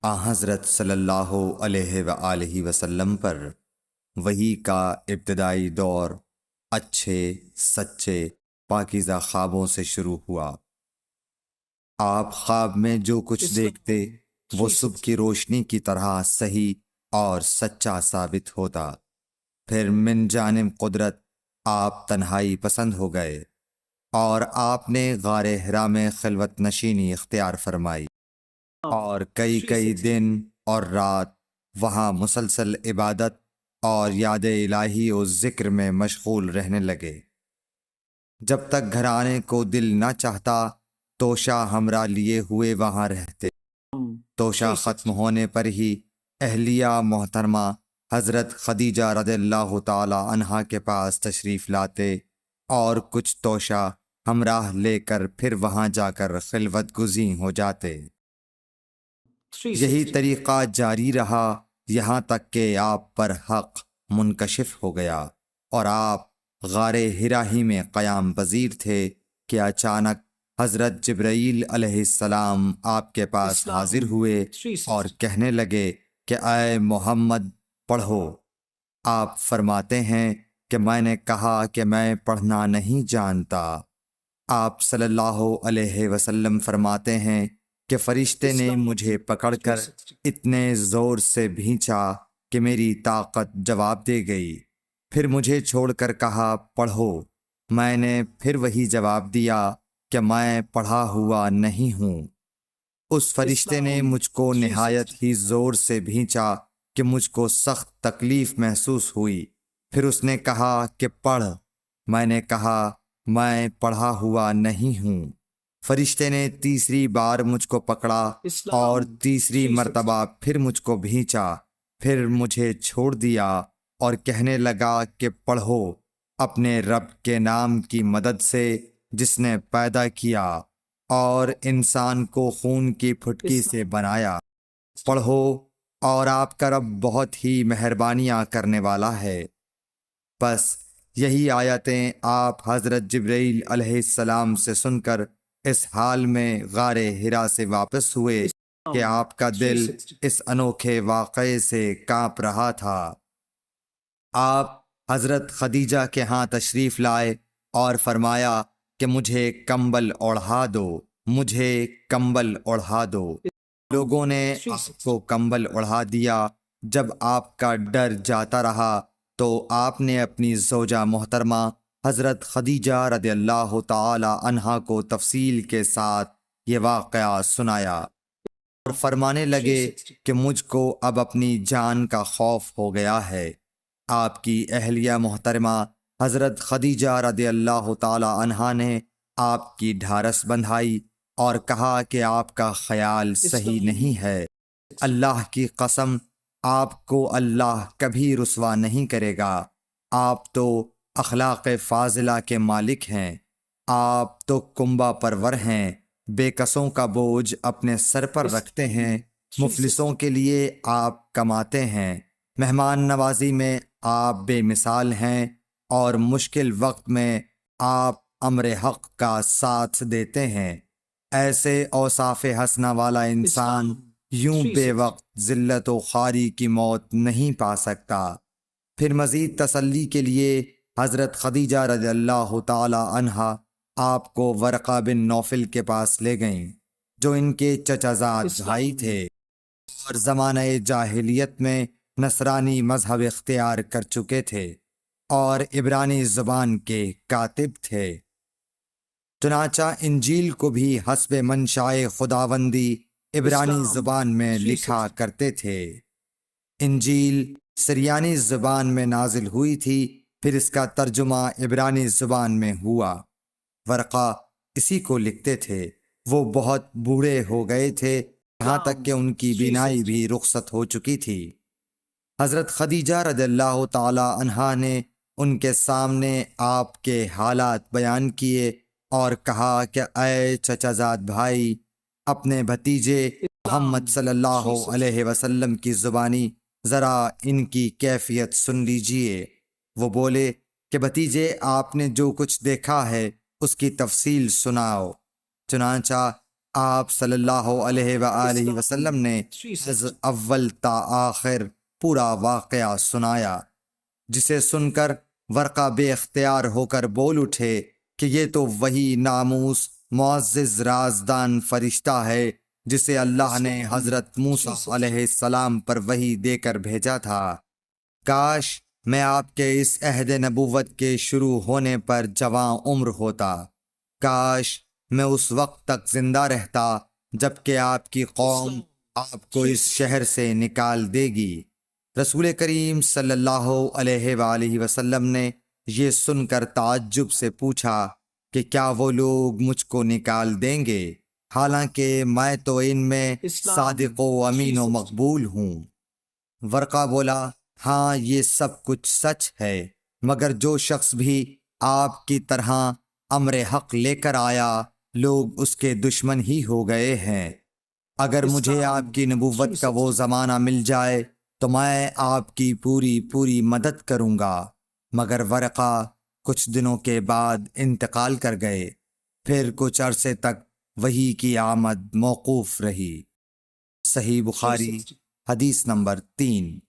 حضرت صلی اللہ علیہ وآلہ وسلم پر وحی کا ابتدائی دور اچھے سچے پاکیزہ خوابوں سے شروع ہوا۔ آپ خواب میں جو کچھ دیکھتے وہ صبح کی روشنی کی طرح صحیح اور سچا ثابت ہوتا۔ پھر من جانب قدرت آپ تنہائی پسند ہو گئے اور آپ نے غار حرا میں خلوت نشینی اختیار فرمائی اور کئی دن اور رات وہاں مسلسل عبادت اور یاد الہی و ذکر میں مشغول رہنے لگے۔ جب تک گھر آنے کو دل نہ چاہتا توشہ ہمراہ لیے ہوئے وہاں رہتے۔ توشہ ختم ہونے پر ہی اہلیہ محترمہ حضرت خدیجہ رضی اللہ تعالی عنہا کے پاس تشریف لاتے اور کچھ توشہ ہمراہ لے کر پھر وہاں جا کر خلوت گزین ہو جاتے۔ یہی طریقہ جاری رہا یہاں تک کہ آپ پر حق منکشف ہو گیا اور آپ غار حرا ہی میں قیام پذیر تھے کہ اچانک حضرت جبرائیل علیہ السلام آپ کے پاس حاضر ہوئے اور کہنے لگے کہ اے محمد پڑھو۔ آپ فرماتے ہیں کہ میں نے کہا کہ میں پڑھنا نہیں جانتا۔ آپ صلی اللہ علیہ وسلم فرماتے ہیں کہ فرشتے نے مجھے پکڑ کر اتنے زور سے بھینچا کہ میری طاقت جواب دے گئی۔ پھر مجھے چھوڑ کر کہا پڑھو۔ میں نے پھر وہی جواب دیا کہ میں پڑھا ہوا نہیں ہوں۔ اس فرشتے نے مجھ کو نہایت ہی زور سے بھینچا کہ مجھ کو سخت تکلیف محسوس ہوئی۔ پھر اس نے کہا کہ پڑھ۔ میں نے کہا میں پڑھا ہوا نہیں ہوں۔ فرشتے نے تیسری بار مجھ کو پکڑا اور تیسری مرتبہ پھر مجھ کو بھینچا، پھر مجھے چھوڑ دیا اور کہنے لگا کہ پڑھو اپنے رب کے نام کی مدد سے جس نے پیدا کیا اور انسان کو خون کی پھٹکی سے بنایا۔ پڑھو اور آپ کا رب بہت ہی مہربانیاں کرنے والا ہے۔ بس یہی آیتیں آپ حضرت جبرائیل علیہ السلام سے سن کر اس حال میں غار حرا سے واپس ہوئے کہ آپ کا دل اس انوکھے واقعے سے کانپ رہا تھا۔ آپ حضرت خدیجہ کے ہاں تشریف لائے اور فرمایا کہ مجھے کمبل اوڑھا دو، مجھے کمبل اوڑھا دو۔ لوگوں نے آپ کو کمبل اوڑھا دیا۔ جب آپ کا ڈر جاتا رہا تو آپ نے اپنی زوجہ محترمہ حضرت خدیجہ رضی اللہ تعالی عنہا کو تفصیل کے ساتھ یہ واقعہ سنایا اور فرمانے لگے کہ مجھ کو اب اپنی جان کا خوف ہو گیا ہے۔ آپ کی اہلیہ محترمہ حضرت خدیجہ رضی اللہ تعالی عنہا نے آپ کی ڈھارس بندھائی اور کہا کہ آپ کا خیال صحیح نہیں ہے۔ اللہ کی قسم آپ کو اللہ کبھی رسوا نہیں کرے گا۔ آپ تو اخلاق فاضلہ کے مالک ہیں، آپ تو کنبہ پرور ہیں، بے کسوں کا بوجھ اپنے سر پر رکھتے ہیں، مفلسوں کے لیے آپ کماتے ہیں، مہمان نوازی میں آپ بے مثال ہیں اور مشکل وقت میں آپ امر حق کا ساتھ دیتے ہیں۔ ایسے اوصاف حسنہ والا انسان یوں بے وقت ذلت و خواری کی موت نہیں پا سکتا۔ پھر مزید تسلی کے لیے حضرت خدیجہ رضی اللہ تعالی عنہا آپ کو ورقہ بن نوفل کے پاس لے گئیں جو ان کے چچا زاد بھائی تھے اور زمانہ جاہلیت میں نصرانی مذہب اختیار کر چکے تھے اور عبرانی زبان کے کاتب تھے۔ چنانچہ انجیل کو بھی حسب منشائے خداوندی عبرانی زبان میں لکھا کرتے تھے۔ انجیل سریانی زبان میں نازل ہوئی تھی، پھر اس کا ترجمہ عبرانی زبان میں ہوا۔ ورقہ اسی کو لکھتے تھے۔ وہ بہت بوڑھے ہو گئے تھے، یہاں تک کہ ان کی بینائی بھی رخصت ہو چکی تھی۔ حضرت خدیجہ رضی اللہ تعالی عنہا نے ان کے سامنے آپ کے حالات بیان کیے اور کہا کہ اے چچا زاد بھائی، اپنے بھتیجے محمد صلی اللہ علیہ وسلم کی زبانی ذرا ان کی کیفیت سن لیجئے۔ وہ بولے کہ بھتیجے آپ نے جو کچھ دیکھا ہے اس کی تفصیل سناؤ۔ چنانچہ آپ صلی اللہ علیہ وآلہ وسلم نے از اول تا آخر پورا واقعہ سنایا، جسے سن کر ورقہ بے اختیار ہو کر بول اٹھے کہ یہ تو وہی ناموس معزز رازدان فرشتہ ہے جسے اللہ نے حضرت موسیٰ علیہ السلام پر وحی دے کر بھیجا تھا۔ کاش میں آپ کے اس عہد نبوت کے شروع ہونے پر جواں عمر ہوتا، کاش میں اس وقت تک زندہ رہتا جب کہ آپ کی قوم آپ کو اس شہر سے نکال دے گی۔ رسول کریم صلی اللہ علیہ وآلہ وسلم نے یہ سن کر تعجب سے پوچھا کہ کیا وہ لوگ مجھ کو نکال دیں گے، حالانکہ میں تو ان میں صادق و امین و مقبول ہوں؟ ورقہ بولا، ہاں یہ سب کچھ سچ ہے، مگر جو شخص بھی آپ کی طرح امر حق لے کر آیا لوگ اس کے دشمن ہی ہو گئے ہیں۔ اگر مجھے آپ کی نبوت کا وہ زمانہ مل جائے تو میں آپ کی پوری مدد کروں گا، مگر ورقہ کچھ دنوں کے بعد انتقال کر گئے، پھر کچھ عرصے تک وحی کی آمد موقوف رہی۔ صحیح بخاری حدیث نمبر 3۔